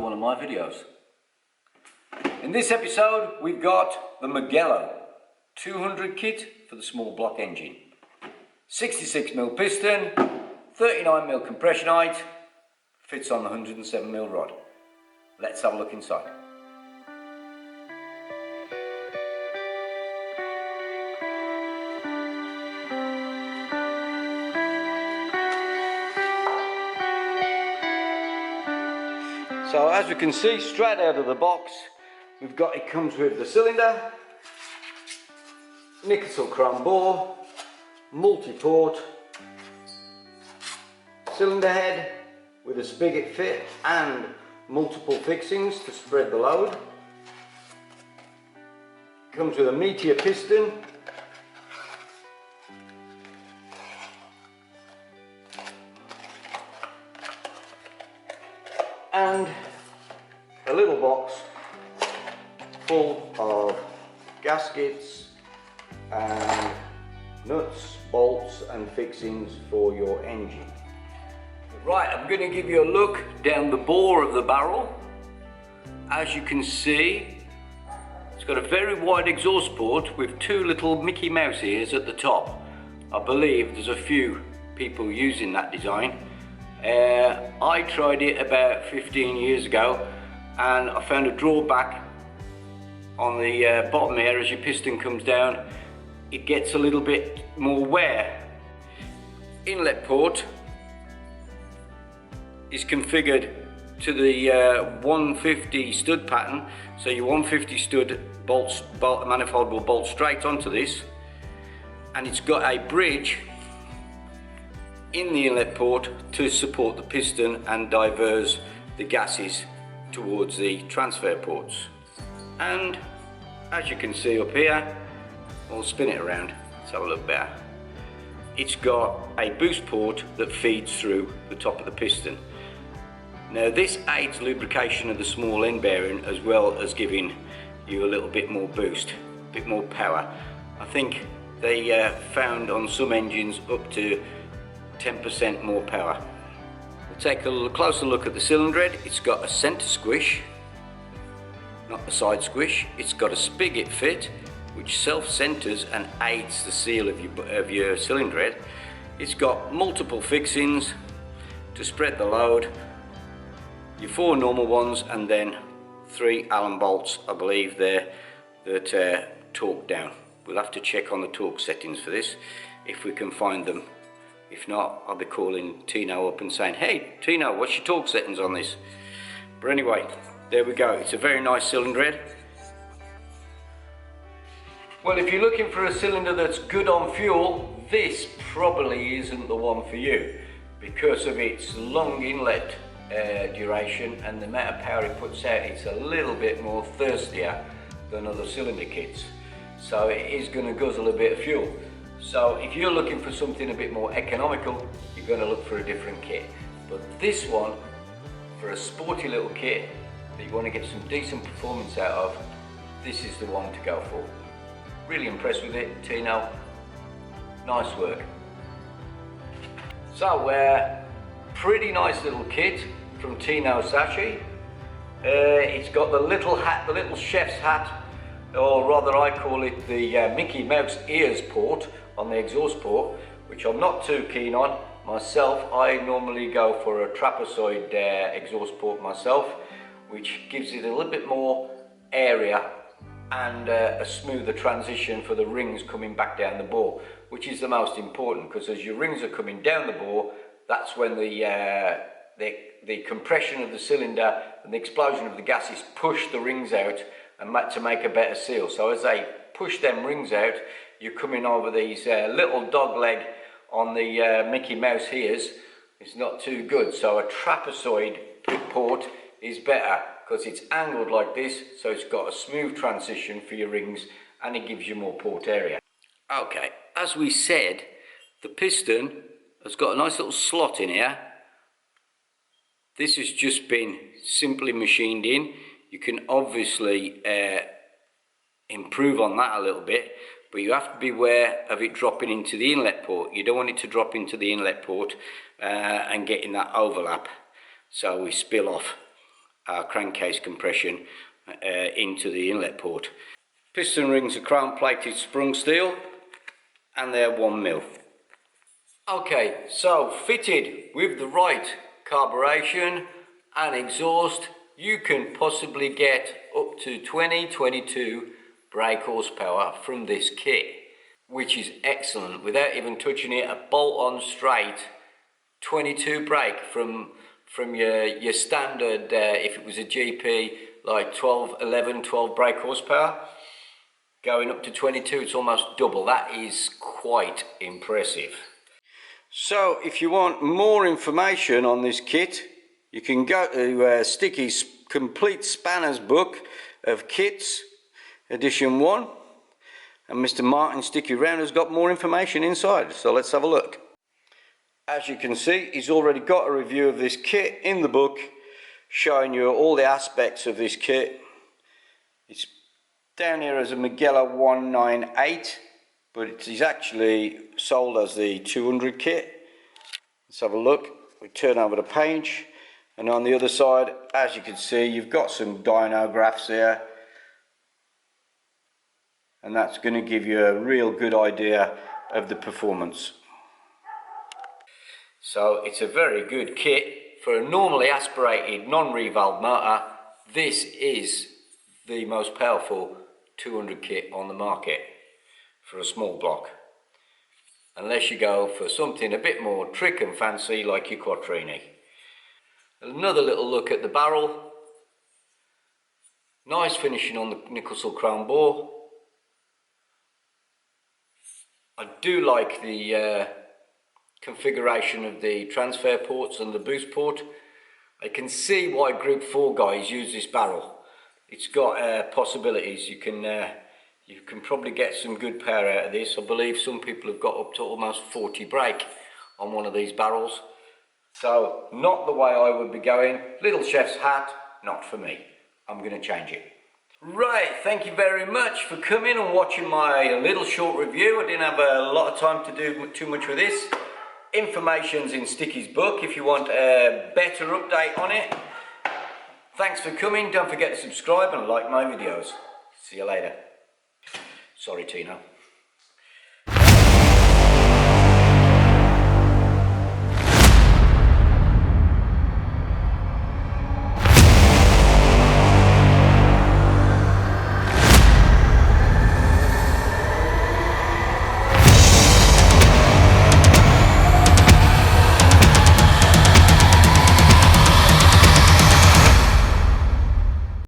one of my videos. In this episode we've got the Mugello 200 kit for the small block engine. 66mm piston, 39mm compression height, fits on the 107mm rod. Let's have a look inside. So as we can see straight out of the box, it comes with the cylinder, nickel chrome bore, multi-port, cylinder head with a spigot fit and multiple fixings to spread the load. Comes with a meteor piston, and a little box full of gaskets and nuts, bolts and fixings for your engine. Right, I'm going to give you a look down the bore of the barrel. As you can see, it's got a very wide exhaust port with two little Mickey Mouse ears at the top. I believe there's a few people using that design. I tried it about 15 years ago and I found a drawback on the bottom here. As your piston comes down, it gets a little bit more wear. Inlet port is configured to the 150 stud pattern, so your 150 stud manifold will bolt straight onto this, and it's got a bridge in the inlet port to support the piston and diverse the gases towards the transfer ports. And as you can see up here, I'll spin it around, let's have a look better. It's got a boost port that feeds through the top of the piston. Now this aids lubrication of the small end bearing as well as giving you a little bit more boost, a bit more power. I think they found on some engines up to 10% more power. We'll take a closer look at the cylinder head. It's got a centre squish, not a side squish. It's got a spigot fit which self-centers and aids the seal of your cylinder head. It's got multiple fixings to spread the load, your four normal ones and then 3 Allen bolts, I believe there, that torque down. We'll have to check on the torque settings for this if we can find them. If not, I'll be calling Tino up and saying, hey Tino, what's your torque settings on this? But anyway, there we go. It's a very nice cylinder head. Well, if you're looking for a cylinder that's good on fuel, this probably isn't the one for you because of its long inlet duration and the amount of power it puts out. It's a little bit more thirstier than other cylinder kits, so it is going to guzzle a bit of fuel. So if you're looking for something a bit more economical, you're going to look for a different kit. But this one, for a sporty little kit that you want to get some decent performance out of, this is the one to go for. Really impressed with it, Tino. Nice work. So pretty nice little kit from Tino Sashi. It's got the little hat, the little chef's hat, or rather I call it the Mickey Mouse ears port on the exhaust port, which I'm not too keen on myself. I normally go for a trapezoid exhaust port myself, which gives it a little bit more area and a smoother transition for the rings coming back down the bore, which is the most important, because as your rings are coming down the bore, that's when the compression of the cylinder and the explosion of the gases push the rings out and to make a better seal. So as they push them rings out, you're coming over these little dog leg on the Mickey Mouse ears. It's not too good. So a trapezoid port is better because it's angled like this, so it's got a smooth transition for your rings and it gives you more port area. Okay, as we said, the piston has got a nice little slot in here. This has just been simply machined in. You can obviously improve on that a little bit, but you have to be aware of it dropping into the inlet port. You don't want it to drop into the inlet port and getting that overlap, so we spill off. crankcase compression into the inlet port. Piston rings are chrome plated sprung steel and they're 1mm. Okay, so fitted with the right carburation and exhaust, you can possibly get up to 20-22 brake horsepower from this kit, which is excellent. Without even touching it, a bolt-on straight 22 brake from your standard, if it was a GP, like 12 brake horsepower, going up to 22, it's almost double. That is quite impressive. So if you want more information on this kit, you can go to Sticky's Complete Spanners book of kits, edition 1, and Mr. Martin Sticky Round has got more information inside, so let's have a look. As you can see, he's already got a review of this kit in the book, showing you all the aspects of this kit. It's down here as a Mugello 198, but it is actually sold as the 200 kit. Let's have a look. We turn over the page, and on the other side, as you can see, you've got some dyno graphs here, and that's going to give you a real good idea of the performance. So it's a very good kit for a normally aspirated non-revalved motor. This is the most powerful 200 kit on the market for a small block, unless you go for something a bit more trick and fancy like your Quattrini. Another little look at the barrel. Nice finishing on the Nicholson chrome bore. I do like the configuration of the transfer ports and the boost port. I can see why Group 4 guys use this barrel. It's got possibilities. You can probably get some good power out of this. I believe some people have got up to almost 40 brake on one of these barrels. So not the way I would be going. Little chef's hat, not for me. I'm going to change it. Right, thank you very much for coming and watching my little short review. I didn't have a lot of time to do too much with this. Information's in Sticky's book if you want a better update on it. Thanks for coming. Don't forget to subscribe and like my videos. See you later. Sorry, Tino.